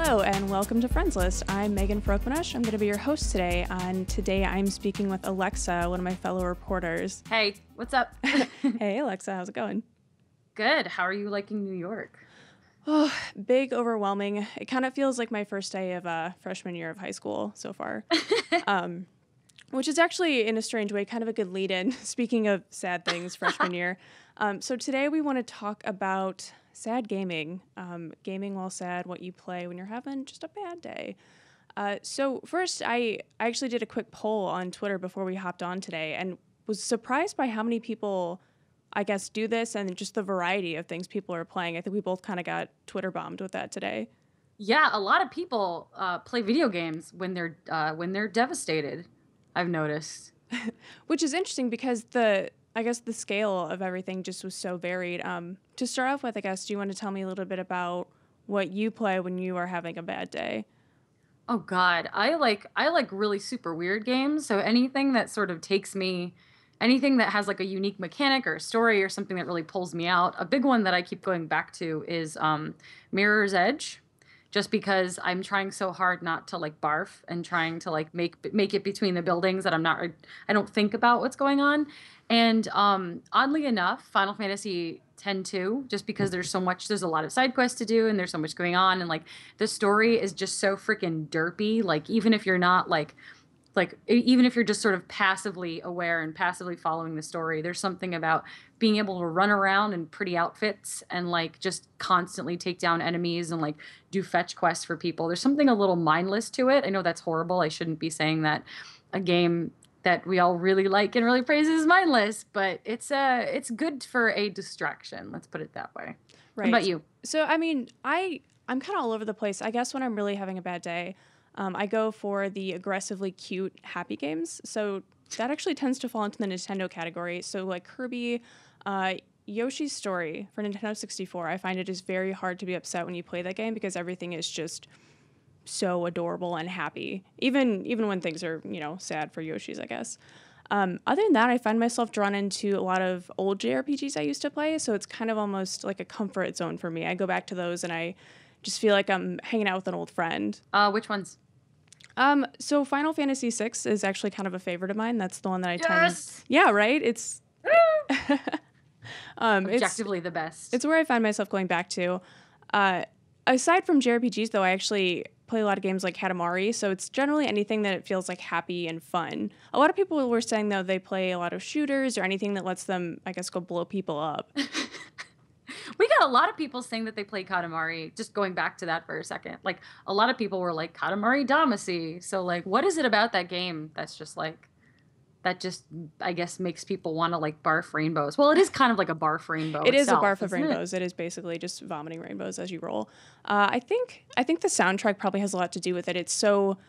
Hello and welcome to Friends List. I'm Megan Farokhmanesh. I'm going to be your host today, and today I'm speaking with Alexa, one of my fellow reporters. Hey, what's up? Hey Alexa, how's it going? Good. How are you liking New York? Oh, big, overwhelming. It kind of feels like my first day of freshman year of high school so far, which is actually, in a strange way, kind of a good lead-in. Speaking of sad things, freshman year. So today we want to talk about sad gaming, gaming while sad, what you play when you're having just a bad day. So first, I actually did a quick poll on Twitter before we hopped on today and was surprised by how many people, I guess, do this and just the variety of things people are playing. I think we both kind of got Twitter bombed with that today. Yeah, a lot of people play video games when they're devastated. I've noticed. Which is interesting because I guess the scale of everything just was so varied. To start off with, I guess, do you want to tell me a little bit about what you play when you are having a bad day? Oh God, I like really super weird games. So anything that sort of anything that has like a unique mechanic or a story or something that really pulls me out. A big one that I keep going back to is Mirror's Edge. Just because I'm trying so hard not to like barf and trying to like make it between the buildings that I don't think about what's going on. And oddly enough, Final Fantasy X-2, just because there's a lot of side quests to do and there's so much going on, and like the story is just so freaking derpy. Like even if you're not even if you're just sort of passively aware and passively following the story, there's something about being able to run around in pretty outfits and like just constantly take down enemies and like do fetch quests for people. There's something a little mindless to it. I know that's horrible. I shouldn't be saying that a game that we all really like and really praise is mindless, but it's good for a distraction. Let's put it that way. Right. What about you? So, I mean, I'm kind of all over the place. I guess when I'm really having a bad day, I go for the aggressively cute happy games. So that actually tends to fall into the Nintendo category. So like Kirby, Yoshi's Story for Nintendo 64, I find it is very hard to be upset when you play that game because everything is just so adorable and happy, even when things are, sad for Yoshi's, I guess. Other than that, I find myself drawn into a lot of old JRPGs I used to play, so it's kind of almost like a comfort zone for me. I go back to those and I just feel like I'm hanging out with an old friend. Which ones? So Final Fantasy VI is actually kind of a favorite of mine. That's the one that I Yes! Yeah, right? It's Objectively the best. It's where I find myself going back to. Aside from JRPGs, though, I actually play a lot of games like Katamari, so it's generally anything that it feels like happy and fun. A lot of people were saying, though, they play a lot of shooters or anything that lets them, I guess, go blow people up. We got a lot of people saying that they play Katamari, just going back to that for a second. Like, a lot of people were like, Katamari Damacy. So, like, what is it about that game that's just, like, I guess, makes people want to, like, barf rainbows? Well, it is kind of like a barf rainbow It itself, is a barf of isn't rainbows. It is basically just vomiting rainbows as you roll. I think the soundtrack probably has a lot to do with it. It's so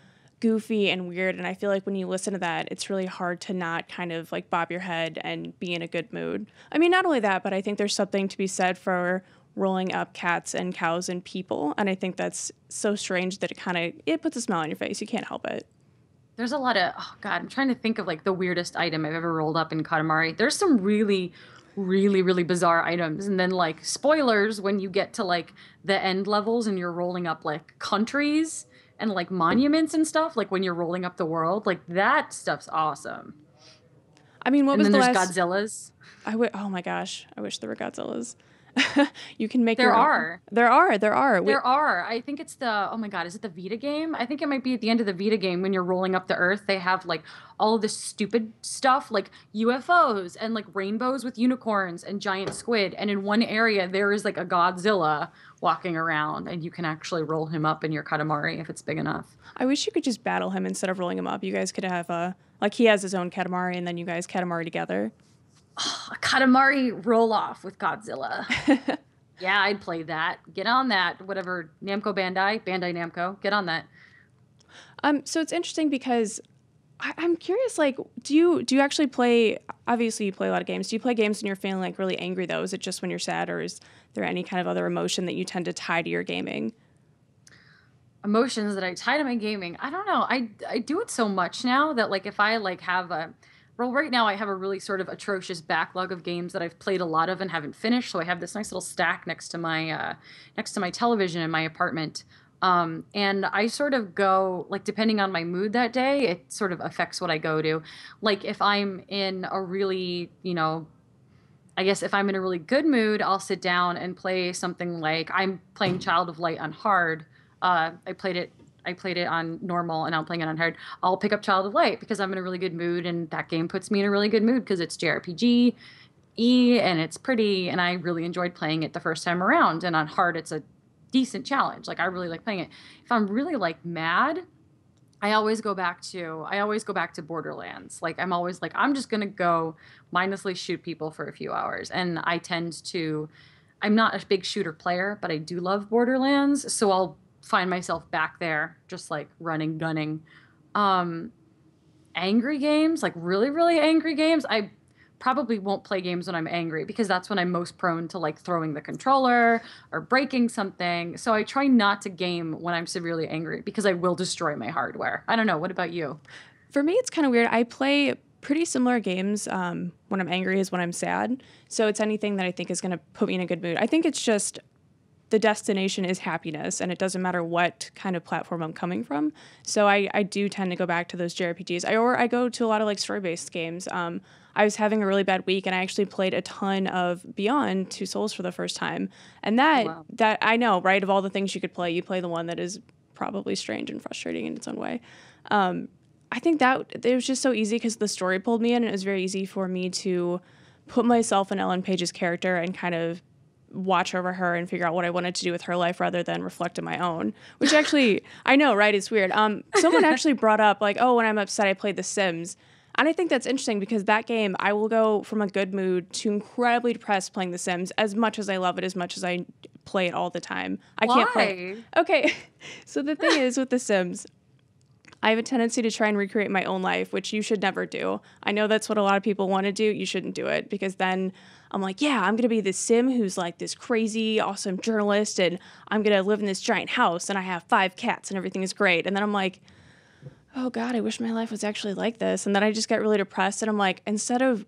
goofy and weird, and I feel like when you listen to that, it's really hard to not kind of like bob your head and be in a good mood. I mean, not only that, but I think there's something to be said for rolling up cats and cows and people, and I think that's so strange that it puts a smile on your face. You can't help it. There's a lot of, oh God, I'm trying to think of like the weirdest item I've ever rolled up in Katamari. There's some really, really, really bizarre items. And then like spoilers when you get to like the end levels and you're rolling up like countries and like monuments and stuff, like when you're rolling up the world, like that stuff's awesome. I mean, and was then the there's last... Godzillas. Oh my gosh, I wish there were Godzillas. You can make There your own. are. There are. There are. I think it's oh my God, is it the Vita game? I think it might be at the end of the Vita game when you're rolling up the Earth. They have like all of this stupid stuff like UFOs and like rainbows with unicorns and giant squid. And in one area, there is like a Godzilla walking around and you can actually roll him up in your Katamari if it's big enough. I wish you could just battle him instead of rolling him up. You guys could have like he has his own Katamari and then you guys Katamari together. Oh, a Katamari roll-off with Godzilla. Yeah, I'd play that. Get on that. Whatever. Bandai Namco. Get on that. So it's interesting because I'm curious, like, do you actually play, obviously you play a lot of games. Do you play games when you're feeling like really angry though? Is it just when you're sad, or is there any kind of other emotion that you tend to tie to your gaming? Emotions that I tie to my gaming. I don't know. I do it so much now that like if I like have right now I have a really sort of atrocious backlog of games that I've played a lot of and haven't finished. So I have this nice little stack next to my television in my apartment And I sort of go, like, depending on my mood that day, it sort of affects what I go to. Like, if I'm in a really, I guess if I'm in a really good mood, I'll sit down and play something like I'm playing Child of Light on hard. I played it. I played it on normal, and I'm playing it on hard. I'll pick up Child of Light because I'm in a really good mood, and that game puts me in a really good mood because it's JRPG and it's pretty, and I really enjoyed playing it the first time around. And on hard, it's a decent challenge. Like, I really like playing it. If I'm really like mad, I always go back to Borderlands. Like, I'm always like, I'm just gonna go mindlessly shoot people for a few hours. And I'm not a big shooter player, but I do love Borderlands, so I'll find myself back there just like running, gunning. Um, Angry games, like really, really angry games, I probably won't play games when I'm angry because that's when I'm most prone to like throwing the controller or breaking something. So I try not to game when I'm severely angry because I will destroy my hardware. I don't know. What about you? For me, it's kind of weird. I play pretty similar games when I'm angry as when I'm sad. So it's anything that I think is going to put me in a good mood. I think it's just the destination is happiness, and it doesn't matter what kind of platform I'm coming from. So I do tend to go back to those JRPGs. I go to a lot of like story-based games. I was having a really bad week, and I actually played a ton of Beyond Two Souls for the first time. And Wow. that I know, right? Of all the things you could play, you play the one that is probably strange and frustrating in its own way. I think that it was just so easy because the story pulled me in, and it was very easy for me to put myself in Ellen Page's character and kind of watch over her and figure out what I wanted to do with her life rather than reflect on my own, which actually, I know, right? It's weird. Someone actually brought up like, oh, when I'm upset, I play The Sims. And I think that's interesting because that game, I will go from a good mood to incredibly depressed playing The Sims as much as I love it, as much as I play it all the time. I can't play. Why? Okay. So the thing is with The Sims, I have a tendency to try and recreate my own life, which you should never do. I know that's what a lot of people want to do. You shouldn't do it because then I'm like, yeah, I'm going to be this sim who's like this crazy, awesome journalist, and I'm going to live in this giant house, and I have 5 cats, and everything is great. And then I'm like, oh, God, I wish my life was actually like this. And then I just get really depressed, and I'm like, instead of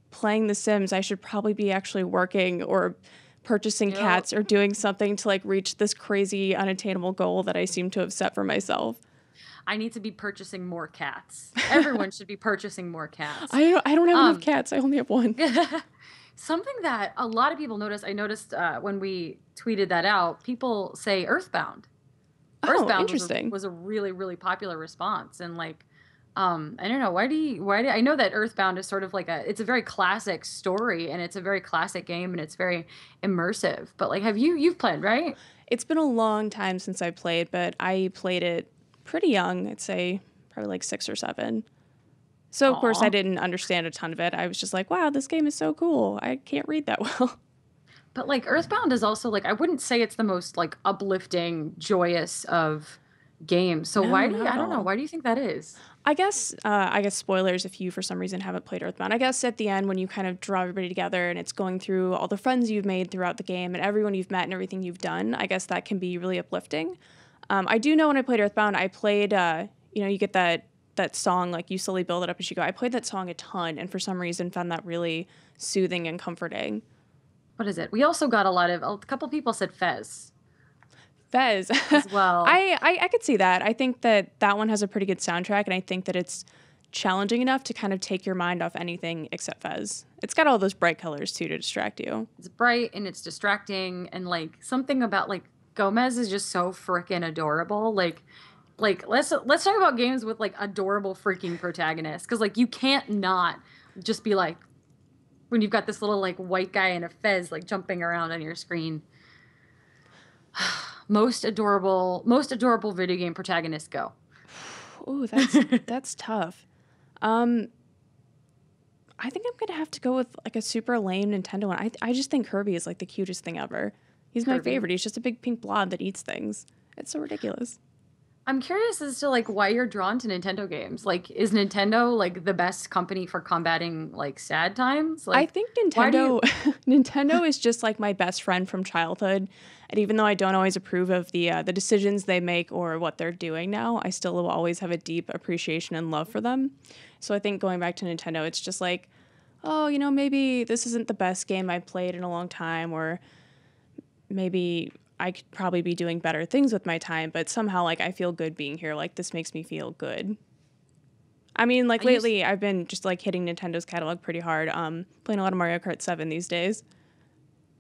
playing The Sims, I should probably be actually working or purchasing cats or doing something to like reach this crazy, unattainable goal that I seem to have set for myself. I need to be purchasing more cats. Everyone should be purchasing more cats. I don't have enough Um, cats. I only have one. Something that a lot of people notice, I noticed when we tweeted that out, people say Earthbound. Oh, Earthbound interesting. was a really, really popular response. And like, I don't know, I know that Earthbound is sort of like it's a very classic story and it's a very classic game and it's very immersive. But like, you've played, right? It's been a long time since I played, but I played it pretty young. I'd say probably like 6 or 7. So, of course, I Aw. didn't understand a ton of it. I was just like, wow, this game is so cool. I can't read that well. But like Earthbound is also like I wouldn't say it's the most like uplifting, joyous of games. So No, not I at don't know, all. why do you think that is? I guess spoilers if you for some reason haven't played Earthbound. I guess at the end when you kind of draw everybody together and it's going through all the friends you've made throughout the game and everyone you've met and everything you've done, I guess that can be really uplifting. I do know when I played Earthbound, I played you get that song like you slowly build it up as you go. I played that song a ton and for some reason found that really soothing and comforting. What is it? We also got a couple people said Fez Fez. as well. I could see that. I think that one has a pretty good soundtrack, and I think that it's challenging enough to kind of take your mind off anything except Fez. It's got all those bright colors, too, to distract you. It's bright and it's distracting and like something about like Gomez is just so freaking adorable. Like let's talk about games with like adorable freaking protagonists cuz like you can't not just be like when you've got this little like white guy in a fez like jumping around on your screen. Most adorable video game protagonists go. Ooh, that's tough. Um, I think I'm gonna have to go with like a super lame Nintendo one. I just think Kirby is like the cutest thing ever. He's my Kirby. favorite. He's just a big pink blob that eats things. It's so ridiculous. I'm curious as to like why you're drawn to Nintendo games. Like, is Nintendo like the best company for combating like sad times? I Like, think why do Nintendo you? Nintendo is just like my best friend from childhood, and even though I don't always approve of the decisions they make or what they're doing now, I still will always have a deep appreciation and love for them. So I think going back to Nintendo, it's just like, oh, maybe this isn't the best game I've played in a long time, or maybe I could probably be doing better things with my time, but somehow like I feel good being here. Like this makes me feel good. I mean, like lately I've been just like hitting Nintendo's catalog pretty hard. Playing a lot of Mario Kart 7 these days.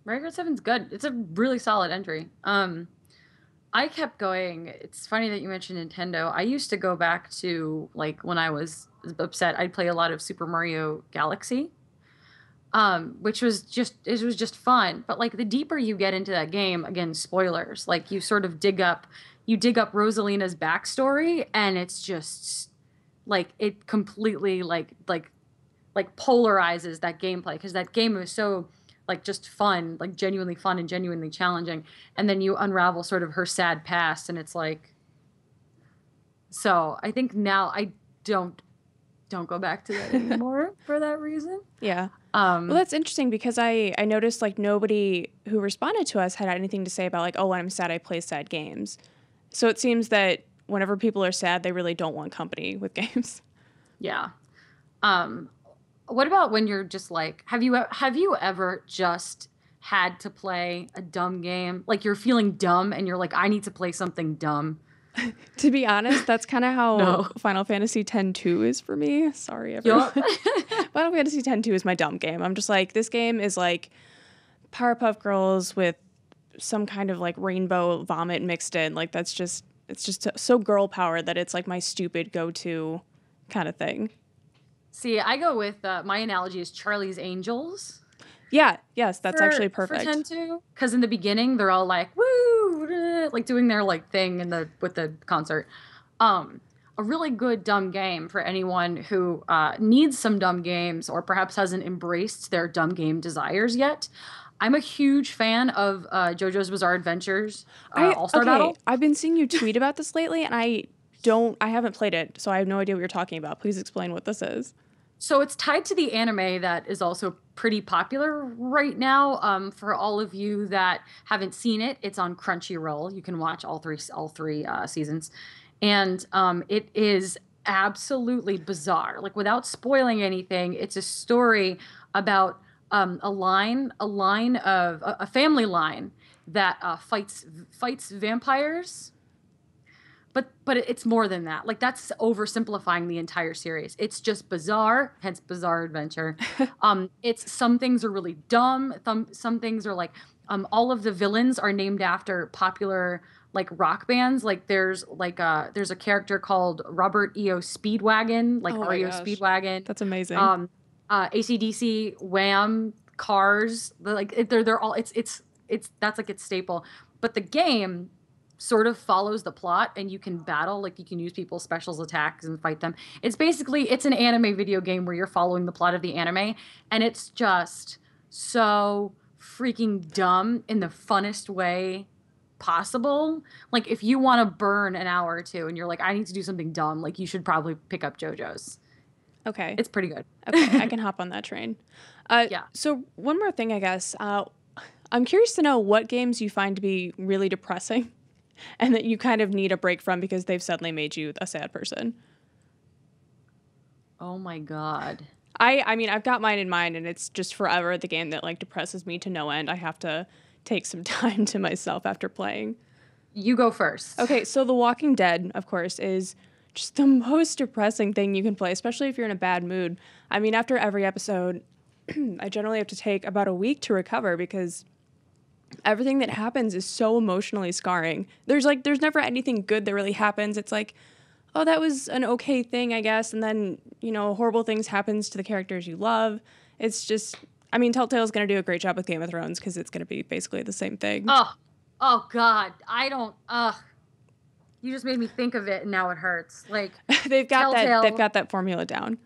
Mario Kart 7's good. It's a really solid entry. I kept going. It's funny that you mentioned Nintendo. I used to go back to like when I was upset, I'd play a lot of Super Mario Galaxy. Which was just fun. But like the deeper you get into that game, again, spoilers, like you sort of dig up Rosalina's backstory, and it's just like it completely like polarizes that gameplay, because that game was so like just fun, like genuinely fun and genuinely challenging, and then you unravel sort of her sad past, and it's like, so I think now I don't go back to that anymore for that reason. Yeah. Well, that's interesting because I noticed like nobody who responded to us had anything to say about like, oh, when I'm sad, I play sad games. So it seems that whenever people are sad, they really don't want company with games. Yeah. What about when you're just like, have you ever just had to play a dumb game? Like you're feeling dumb and you're like, I need to play something dumb. To be honest, that's kind of how Final Fantasy X-2 is for me. Sorry, everyone. Final Fantasy X-2 is my dumb game. I'm just like, this game is like Powerpuff Girls with some kind of like rainbow vomit mixed in. Like it's just so girl power that it's like my stupid go-to kind of thing. See, I go with, my analogy is Charlie's Angels. Yeah, yes, that's actually perfect. For X-2, because in the beginning they're all like, woo, like doing their like thing with the concert. A really good dumb game for anyone who needs some dumb games or perhaps hasn't embraced their dumb game desires yet. I'm a huge fan of JoJo's Bizarre Adventures All-Star Battle. I've been seeing you tweet about this lately, and I haven't played it, so I have no idea what you're talking about. Please explain what this is. So it's tied to the anime that is also pretty popular right now. For all of you that haven't seen it, it's on Crunchyroll. You can watch all three seasons, and it is absolutely bizarre. Like without spoiling anything, it's a story about a family line that fights vampires. But it's more than that. Like that's oversimplifying the entire series. It's just bizarre, hence Bizarre Adventure. It's some things are really dumb. Some things are like all of the villains are named after popular like rock bands. Like there's a character called Robert E.O. Speedwagon, like REO Speedwagon. That's amazing. AC/DC, Wham, Cars. They're all it's that's like its staple. But the game sort of follows the plot, and you can battle, like you can use people's specials attacks and fight them. It's an anime video game where you're following the plot of the anime, and it's just so freaking dumb in the funnest way possible. Like if you want to burn an hour or two and you're like, I need to do something dumb, like you should probably pick up JoJo's. Okay. It's pretty good. Okay, I can hop on that train. Yeah. So one more thing, I guess. I'm curious to know what games you find to be really depressing and that you kind of need a break from because they've suddenly made you a sad person. Oh my God. I mean, I've got mine in mind, and it's just forever the game that like depresses me to no end. I have to take some time to myself after playing. You go first. Okay, so The Walking Dead, of course, is just the most depressing thing you can play, especially if you're in a bad mood. I mean, after every episode, I generally have to take about a week to recover because everything that happens is so emotionally scarring. There's never anything good that really happens. It's like, oh, that was an okay thing, I guess. And then, horrible things happens to the characters you love. It's just, I mean, Telltale's going to do a great job with Game of Thrones because it's going to be basically the same thing. Oh God. You just made me think of it and now it hurts. Like they've got that formula down.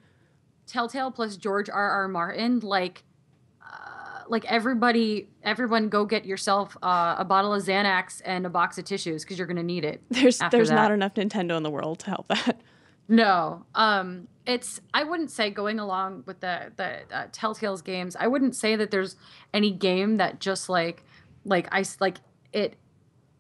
Telltale plus George R.R. Martin, everyone go get yourself a bottle of Xanax and a box of tissues because you're going to need it. There's not enough Nintendo in the world to help that. No. I wouldn't say, going along with the Telltale's games, I wouldn't say that there's any game that just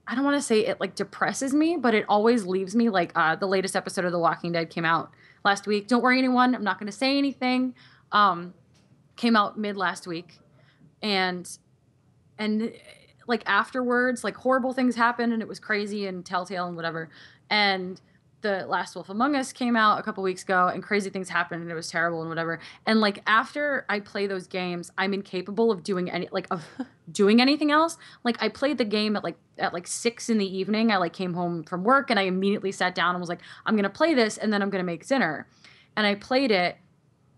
I don't want to say it like depresses me, but it always leaves me like the latest episode of The Walking Dead came out last week. Don't worry, anyone. I'm not going to say anything. Came out mid last week. And like afterwards, like horrible things happened and it was crazy and Telltale and whatever. And The Last Wolf Among Us came out a couple weeks ago and crazy things happened and it was terrible and whatever. And like after I play those games, I'm incapable of doing doing anything else. Like I played the game at like 6 in the evening. I like came home from work and I immediately sat down and was like, I'm gonna play this and then I'm gonna make dinner. And I played it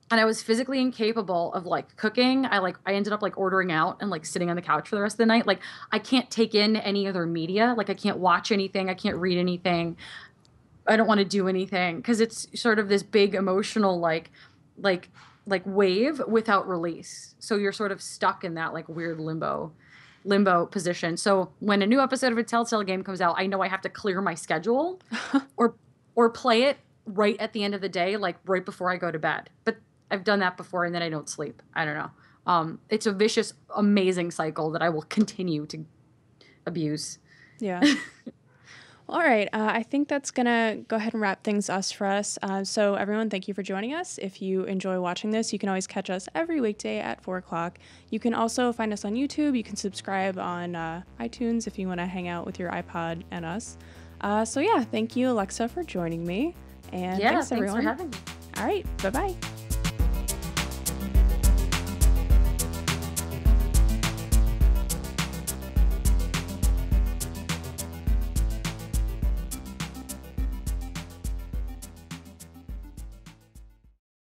and I was physically incapable of like cooking. I ended up like ordering out and like sitting on the couch for the rest of the night. Like I can't take in any other media. Like I can't watch anything. I can't read anything. I don't want to do anything because it's sort of this big emotional like wave without release. So you're sort of stuck in that like weird limbo position. So when a new episode of a Telltale game comes out, I know I have to clear my schedule or play it right at the end of the day, like right before I go to bed. But I've done that before and then I don't sleep. I don't know. It's a vicious, amazing cycle that I will continue to abuse. Yeah. All right. I think that's going to go ahead and wrap things for us. So everyone, thank you for joining us. If you enjoy watching this, you can always catch us every weekday at 4 o'clock. You can also find us on YouTube. You can subscribe on iTunes if you want to hang out with your iPod and us. So yeah, thank you, Alexa, for joining me. And thanks, everyone. Thanks for having me. All right. Bye-bye.